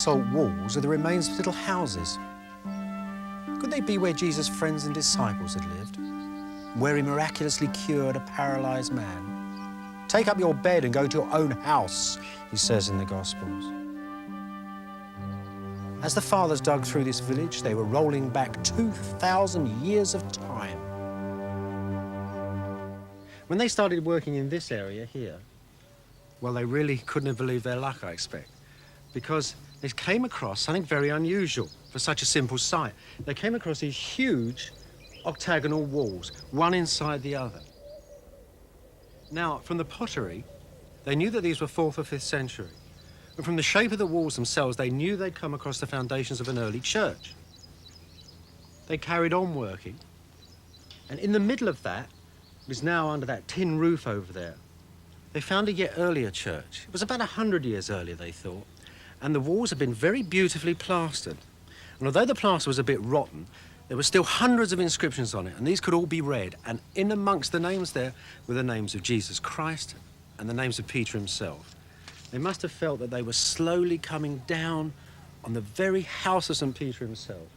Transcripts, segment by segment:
Salt walls are the remains of little houses. Could they be where Jesus' friends and disciples had lived? Where he miraculously cured a paralyzed man? Take up your bed and go to your own house, he says in the Gospels. As the fathers dug through this village, they were rolling back 2,000 years of time. When they started working in this area here, well, they really couldn't have believed their luck, I expect, because they came across something very unusual for such a simple site. They came across these huge octagonal walls, one inside the other. Now, from the pottery, they knew that these were 4th or 5th century. And from the shape of the walls themselves, they knew they'd come across the foundations of an early church. They carried on working, and in the middle of that, was now under that tin roof over there, they found a yet earlier church. It was about 100 years earlier, they thought, and the walls had been very beautifully plastered. And although the plaster was a bit rotten, there were still hundreds of inscriptions on it, and these could all be read. And in amongst the names there were the names of Jesus Christ and the names of Peter himself. They must have felt that they were slowly coming down on the very house of St. Peter himself.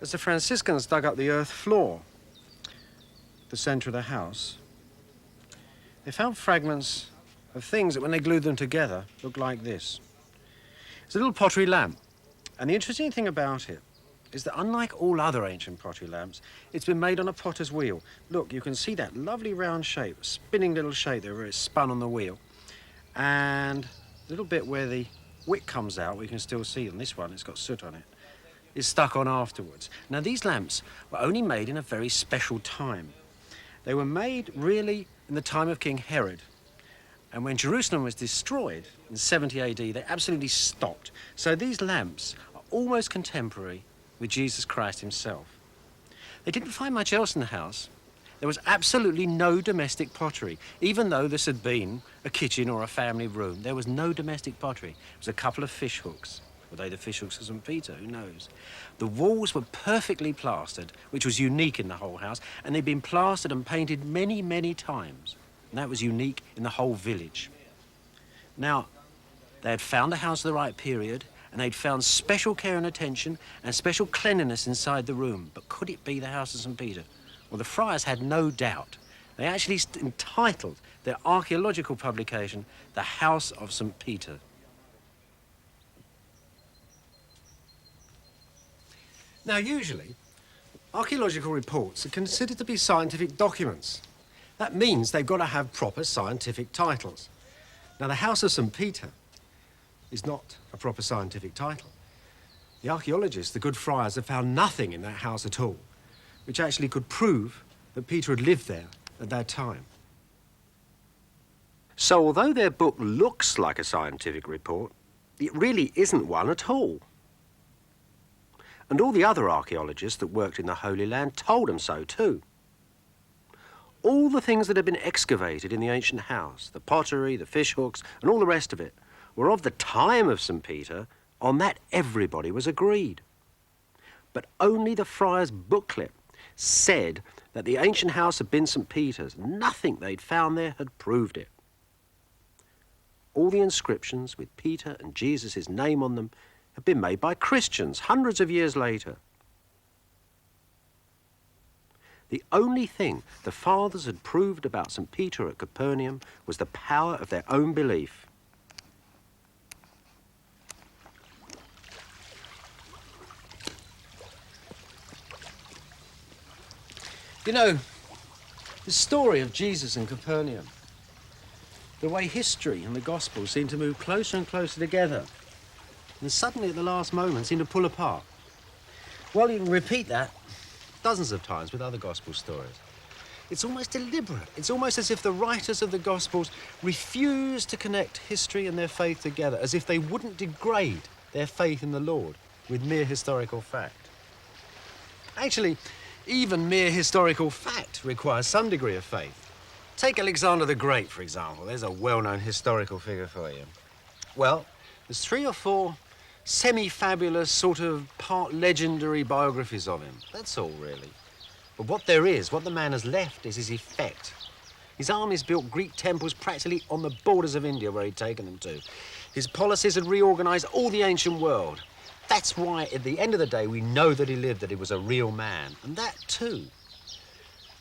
As the Franciscans dug up the earth floor, the centre of the house, they found fragments of things that, when they glued them together, looked like this. It's a little pottery lamp, and the interesting thing about it is that, unlike all other ancient pottery lamps, it's been made on a potter's wheel. Look, you can see that lovely round shape, spinning little shape there where it's spun on the wheel, and the little bit where the wick comes out, we can still see on this one, it's got soot on it, is stuck on afterwards. Now, these lamps were only made in a very special time. They were made, really, in the time of King Herod. And when Jerusalem was destroyed in 70 AD, they absolutely stopped. So these lamps are almost contemporary with Jesus Christ himself. They didn't find much else in the house. There was absolutely no domestic pottery. Even though this had been a kitchen or a family room, there was no domestic pottery. It was a couple of fish hooks. Were they the fish hooks of St. Peter? Who knows? The walls were perfectly plastered, which was unique in the whole house, and they'd been plastered and painted many, many times. And that was unique in the whole village. Now, they had found a house of the right period, and they'd found special care and attention and special cleanliness inside the room. But could it be the house of St. Peter? Well, the friars had no doubt. They actually entitled their archaeological publication, The House of St. Peter. Now, usually, archaeological reports are considered to be scientific documents. That means they've got to have proper scientific titles. Now, the House of St. Peter is not a proper scientific title. The archaeologists, the good friars, have found nothing in that house at all, which actually could prove that Peter had lived there at that time. So, although their book looks like a scientific report, it really isn't one at all. And all the other archaeologists that worked in the Holy Land told them so too. All the things that had been excavated in the ancient house, the pottery, the fish hooks, and all the rest of it, were of the time of St. Peter. On that everybody was agreed. But only the friar's booklet said that the ancient house had been St. Peter's. Nothing they'd found there had proved it. All the inscriptions with Peter and Jesus' name on them had been made by Christians hundreds of years later. The only thing the fathers had proved about St. Peter at Capernaum was the power of their own belief. You know, the story of Jesus in Capernaum, the way history and the Gospels seem to move closer and closer together, and suddenly at the last moment seem to pull apart. Well, you can repeat that dozens of times with other Gospel stories. It's almost deliberate. It's almost as if the writers of the Gospels refuse to connect history and their faith together, as if they wouldn't degrade their faith in the Lord with mere historical fact. Actually, even mere historical fact requires some degree of faith. Take Alexander the Great, for example. There's a well-known historical figure for you. Well, there's 3 or 4 semi-fabulous, sort of part legendary biographies of him. That's all, really. But what there is, what the man has left, is his effect. His armies built Greek temples practically on the borders of India where he'd taken them to. His policies had reorganized all the ancient world. That's why, at the end of the day, we know that he lived, that he was a real man. And that, too,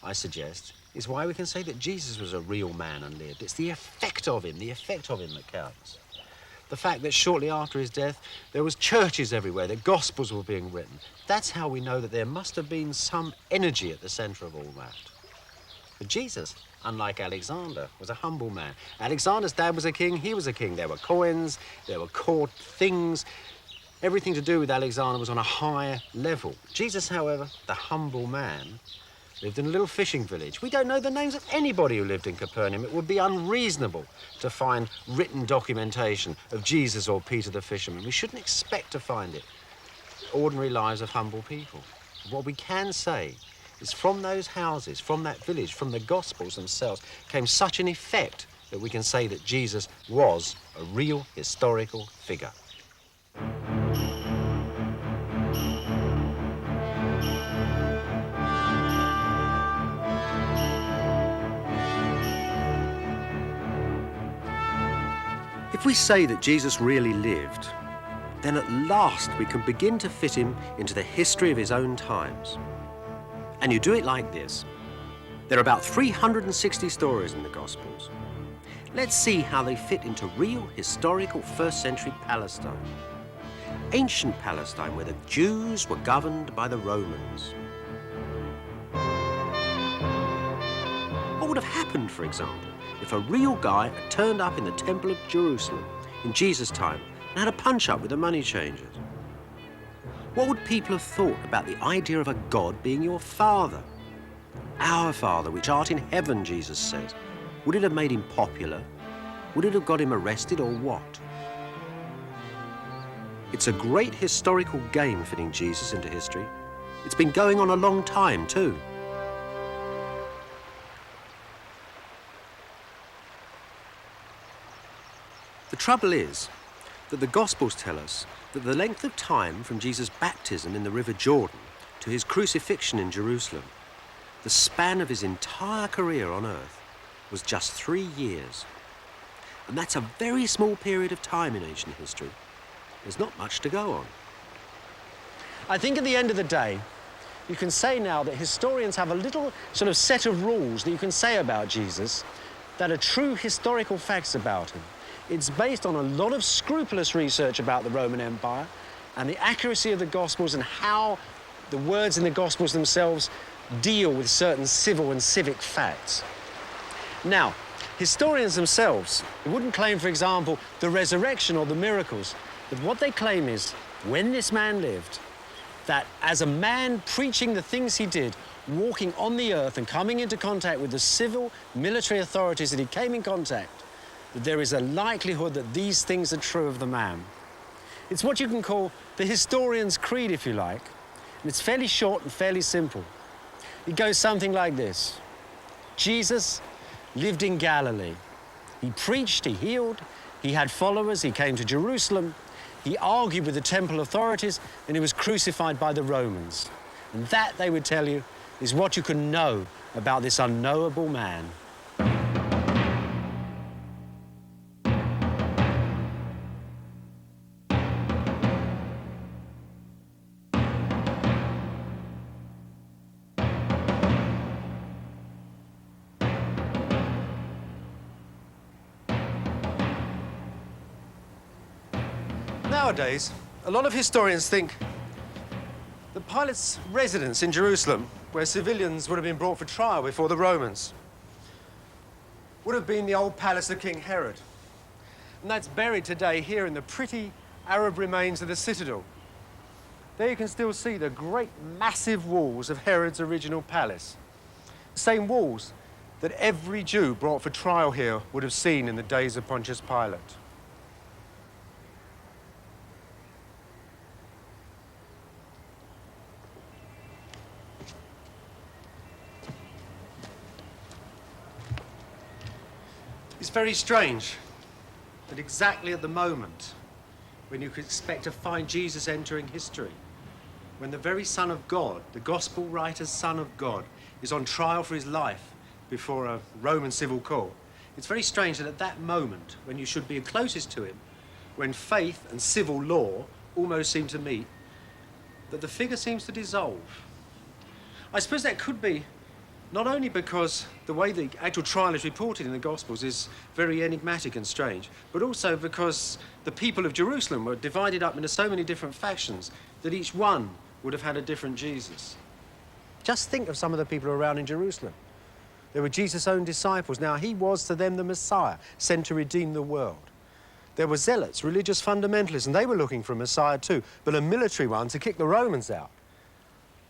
I suggest, is why we can say that Jesus was a real man and lived. It's the effect of him that counts. The fact that shortly after his death, there was churches everywhere, that gospels were being written. That's how we know that there must have been some energy at the centre of all that. But Jesus, unlike Alexander, was a humble man. Alexander's dad was a king, he was a king. There were coins, there were court things. Everything to do with Alexander was on a higher level. Jesus, however, the humble man, lived in a little fishing village. We don't know the names of anybody who lived in Capernaum. It would be unreasonable to find written documentation of Jesus or Peter the fisherman. We shouldn't expect to find it. Ordinary lives of humble people. What we can say is from those houses, from that village, from the Gospels themselves, came such an effect that we can say that Jesus was a real historical figure. If we say that Jesus really lived, then at last we can begin to fit him into the history of his own times. And you do it like this. There are about 360 stories in the Gospels. Let's see how they fit into real historical first century Palestine. Ancient Palestine, where the Jews were governed by the Romans. What would have happened, for example, if a real guy had turned up in the Temple of Jerusalem in Jesus' time and had a punch-up with the money changers? What would people have thought about the idea of a God being your father? Our Father, which art in heaven, Jesus says. Would it have made him popular? Would it have got him arrested, or what? It's a great historical game fitting Jesus into history. It's been going on a long time, too. The trouble is that the Gospels tell us that the length of time from Jesus' baptism in the River Jordan to his crucifixion in Jerusalem, the span of his entire career on earth, was just 3 years. And that's a very small period of time in ancient history. There's not much to go on. I think at the end of the day, you can say now that historians have a little sort of set of rules that you can say about Jesus that are true historical facts about him. It's based on a lot of scrupulous research about the Roman Empire and the accuracy of the Gospels and how the words in the Gospels themselves deal with certain civil and civic facts. Now, historians themselves wouldn't claim, for example, the resurrection or the miracles, but what they claim is, when this man lived, that as a man preaching the things he did, walking on the earth and coming into contact with the civil, military authorities that he came in contact, that there is a likelihood that these things are true of the man. It's what you can call the historian's creed, if you like, and it's fairly short and fairly simple. It goes something like this. Jesus lived in Galilee. He preached, he healed, he had followers, he came to Jerusalem, he argued with the temple authorities, and he was crucified by the Romans. And that, they would tell you, is what you can know about this unknowable man. Nowadays, a lot of historians think that Pilate's residence in Jerusalem, where civilians would have been brought for trial before the Romans, would have been the old palace of King Herod. And that's buried today here in the pretty Arab remains of the citadel. There you can still see the great massive walls of Herod's original palace. The same walls that every Jew brought for trial here would have seen in the days of Pontius Pilate. It's very strange that exactly at the moment when you could expect to find Jesus entering history, when the very Son of God, the Gospel writer's Son of God, is on trial for his life, before a Roman civil court, it's very strange that at that moment, when you should be closest to him, when faith and civil law almost seem to meet, that the figure seems to dissolve. I suppose that could be not only because the way the actual trial is reported in the Gospels is very enigmatic and strange, but also because the people of Jerusalem were divided up into so many different factions that each one would have had a different Jesus. Just think of some of the people around in Jerusalem. They were Jesus' own disciples. Now, he was to them the Messiah, sent to redeem the world. There were zealots, religious fundamentalists, and they were looking for a Messiah too, but a military one to kick the Romans out.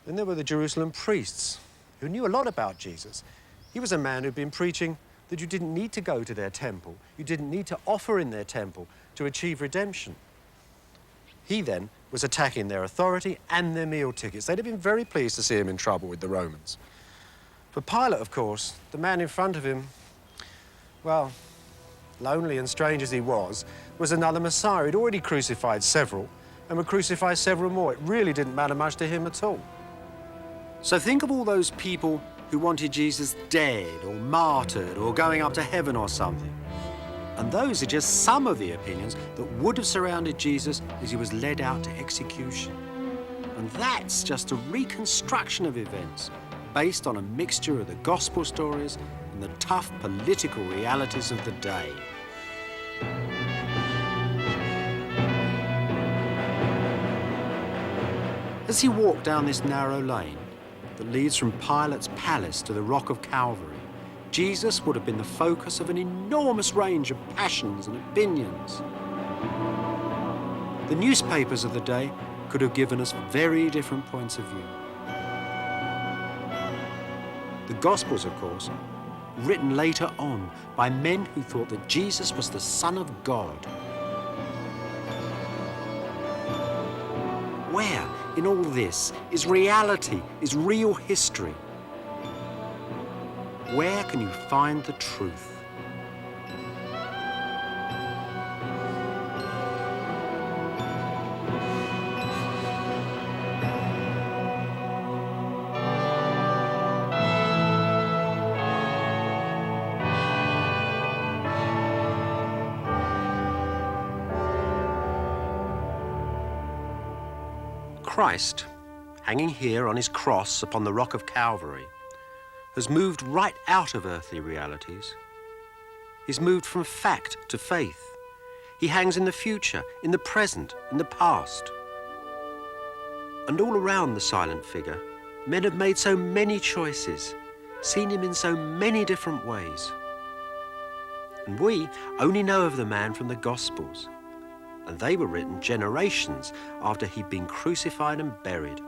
Then there were the Jerusalem priests, who knew a lot about Jesus. He was a man who'd been preaching that you didn't need to go to their temple. You didn't need to offer in their temple to achieve redemption. He then was attacking their authority and their meal tickets. They'd have been very pleased to see him in trouble with the Romans. For Pilate, of course, the man in front of him, well, lonely and strange as he was another Messiah. He'd already crucified several and would crucify several more. It really didn't matter much to him at all. So think of all those people who wanted Jesus dead or martyred or going up to heaven or something. And those are just some of the opinions that would have surrounded Jesus as he was led out to execution. And that's just a reconstruction of events based on a mixture of the gospel stories and the tough political realities of the day. As he walked down this narrow lane that leads from Pilate's palace to the Rock of Calvary, Jesus would have been the focus of an enormous range of passions and opinions. The newspapers of the day could have given us very different points of view. The Gospels, of course, written later on by men who thought that Jesus was the Son of God. Where in all this is reality, is real history? Where can you find the truth? Christ, hanging here on his cross upon the Rock of Calvary, has moved right out of earthly realities. He's moved from fact to faith. He hangs in the future, in the present, in the past. And all around the silent figure, men have made so many choices, seen him in so many different ways. And we only know of the man from the Gospels, and they were written generations after he'd been crucified and buried.